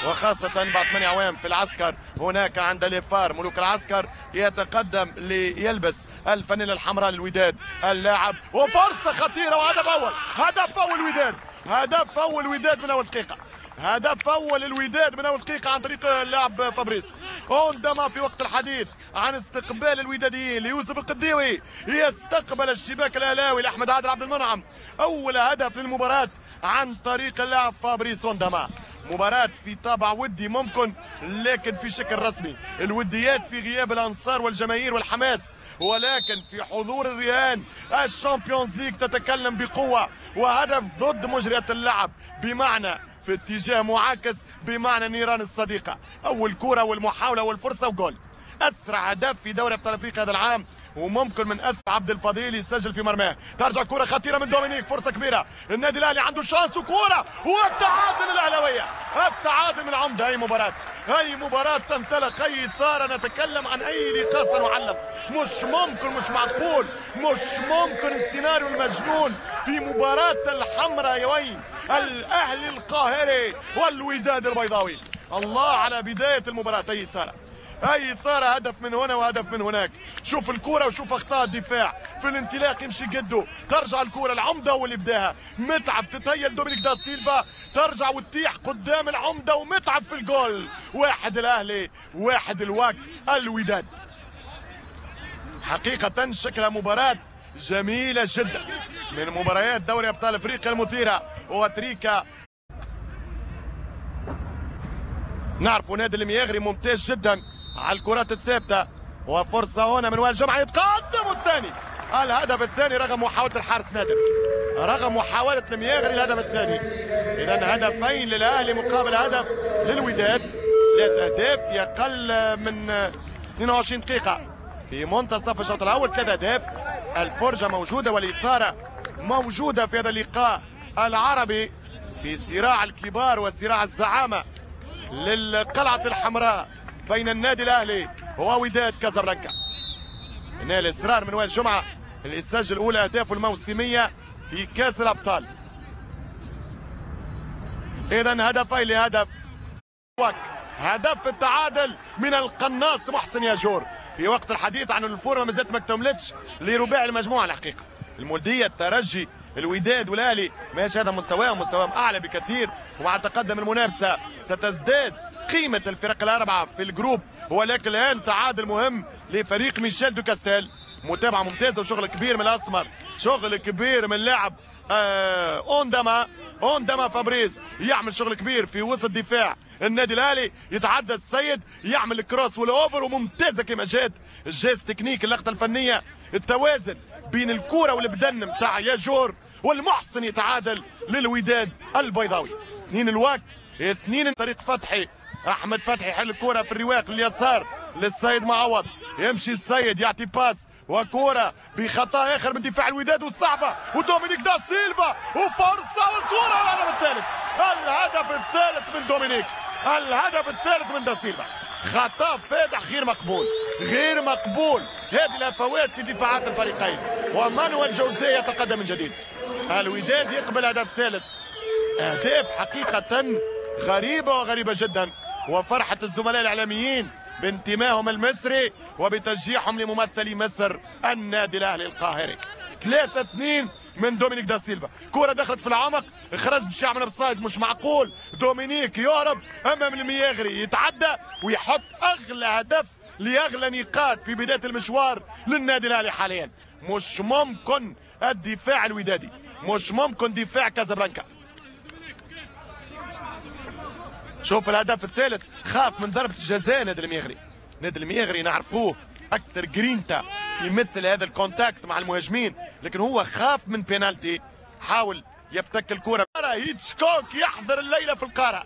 وخاصة بعد 8 أعوام في العسكر هناك عند ليفار ملوك العسكر يتقدم ليلبس الفانيلا الحمراء للوداد اللاعب وفرصة خطيرة وهدف أول. هدف أول وداد، هدف أول وداد من أول دقيقة، هدف أول الوداد من أول دقيقة عن طريق اللاعب فابريس. عندما في وقت الحديث عن استقبال الوداديين ليوسف القديوي يستقبل الشباك الأهلاوي لأحمد عادل عبد المنعم أول هدف للمباراة عن طريق اللاعب فابريس عندما مباراة في طابع ودي ممكن لكن في شكل رسمي. الوديات في غياب الأنصار والجماهير والحماس، ولكن في حضور الرهان الشامبيونز ليج تتكلم بقوة. وهدف ضد مجريات اللعب بمعنى في اتجاه معاكس بمعنى نيران الصديقة. أول كرة والمحاولة والفرصة وجول. أسرع هدف في دوري أبطال أفريقيا هذا العام وممكن من أسرع عبد الفضيل يسجل في مرماه. ترجع كرة خطيرة من دومينيك، فرصة كبيرة النادي الأهلي عنده شانس وكرة والتعادل الأهلاوية. التعادل من العمدة. أي مباراة، أي مباراة تنطلق، أي إثارة، نتكلم عن أي لقاء سنعلق. مش ممكن، مش معقول، مش ممكن السيناريو المجنون في مباراة الحمراء يا وين الأهلي القاهري والوداد البيضاوي. الله على بداية المباراة. أي إثارة، اي اثاره، هدف من هنا وهدف من هناك. شوف الكره وشوف اخطاء الدفاع في الانطلاق، يمشي قده، ترجع الكره العمده هو اللي بداها. متعب تتهيل دومينيك دا سيلفا، ترجع وتطيح قدام العمده ومتعب في الجول. واحد الاهلي واحد الواك الوداد. حقيقه شكلها مباراه جميله جدا من مباريات دوري ابطال افريقيا المثيره. وتريكا نعرف نادي المياغري ممتاز جدا على الكرات الثابته. وفرصه هنا من وائل جمعه يتقدم الثاني، الهدف الثاني رغم محاوله الحارس نادر، رغم محاوله المياغري الهدف الثاني. اذا هدفين للاهلي مقابل هدف للوداد. 3 اهداف في اقل من 22 دقيقه في منتصف الشوط الاول. 3 اهداف، الفرجه موجوده والاثاره موجوده في هذا اللقاء العربي في صراع الكبار وصراع الزعامه للقلعة الحمراء بين النادي الأهلي ووداد كازابلانكا. هنا الإصرار من وائل جمعة اللي يسجل أولى أهدافه الموسمية في كأس الأبطال. إذا هدفين لهدف. هدف التعادل من القناص محسن ياجور في وقت الحديث عن الفورمة ما زالت ما اكتملتش لرباع المجموعة. الحقيقة المولدية، الترجي، الوداد والاهلي ماشي هذا مستواهم اعلى بكثير. ومع تقدم المنافسه ستزداد قيمه الفرق الاربعه في الجروب. ولكن الان تعادل مهم لفريق ميشيل دو كاستيل. متابعه ممتازه وشغل كبير من الاسمر، شغل كبير من لاعب اونداما فابريس يعمل شغل كبير في وسط دفاع النادي الاهلي. يتعدى السيد، يعمل الكروس والاوفر وممتازه كما جات الجاز تكنيك، اللقطه الفنيه، التوازن بين الكرة والبدن نتاع ياجور والمحسن. يتعادل للوداد البيضاوي. 2 الواك 2 طريق فتحي. احمد فتحي يحل الكرة في الرواق اليسار للسيد معوض، يمشي السيد يعطي باس وكرة بخطا اخر من دفاع الوداد والصعبة ودومينيك دا سيلفا وفرصة والكرة والهدف الثالث. الهدف الثالث من دومينيك، الهدف الثالث من دا سيلفا. خطا فادح غير مقبول، غير مقبول. هذه الهفوات في دفاعات الفريقين. ومانويل جوزيه يتقدم من جديد. الوداد يقبل هدف ثالث. اهداف حقيقه غريبه وغريبه جدا. وفرحه الزملاء الاعلاميين بانتمائهم المصري وبتشجيعهم لممثلي مصر النادي الاهلي القاهري. 3-2 من دومينيك دا سيلفا. كرة دخلت في العمق، خرج باش يعمل اوفسايد، مش معقول. دومينيك يهرب امام المياغري، يتعدى ويحط اغلى هدف لاغلى نقاط في بدايه المشوار للنادي الاهلي حاليا. مش ممكن الدفاع الودادي، مش ممكن دفاع كازابلانكا. شوف الهدف الثالث، خاف من ضربه الجزاء نادي المياغري. نادي المياغري نعرفوه اكثر جرينتا في مثل هذا الكونتاكت مع المهاجمين، لكن هو خاف من بينالتي. حاول يفتك الكرة. هيتشكوك يحضر الليلة في القارة،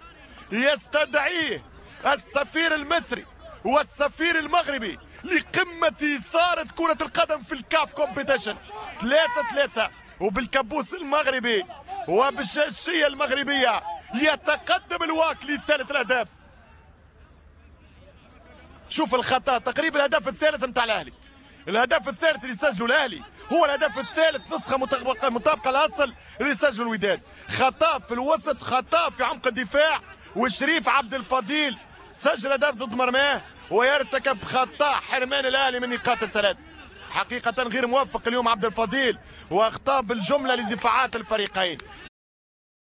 يستدعيه السفير المصري والسفير المغربي لقمة إثارة كرة القدم في الكاف كومبيتيشن. 3-3 وبالكابوس المغربي وبالشاشية المغربية يتقدم الواك لثالث الأهداف. شوف الخطأ، تقريبا الهدف الثالث نتاع الأهلي. الهدف الثالث اللي سجله الاهلي هو الهدف الثالث، نسخه مطابقه للاصل اللي سجله الوداد. خطا في الوسط، خطا في عمق الدفاع، وشريف عبد الفضيل سجل هدف ضد مرماه ويرتكب خطأ حرمان الاهلي من نقاط الثلاث. حقيقة غير موفق اليوم عبد الفضيل، واخطاء بالجملة لدفاعات الفريقين.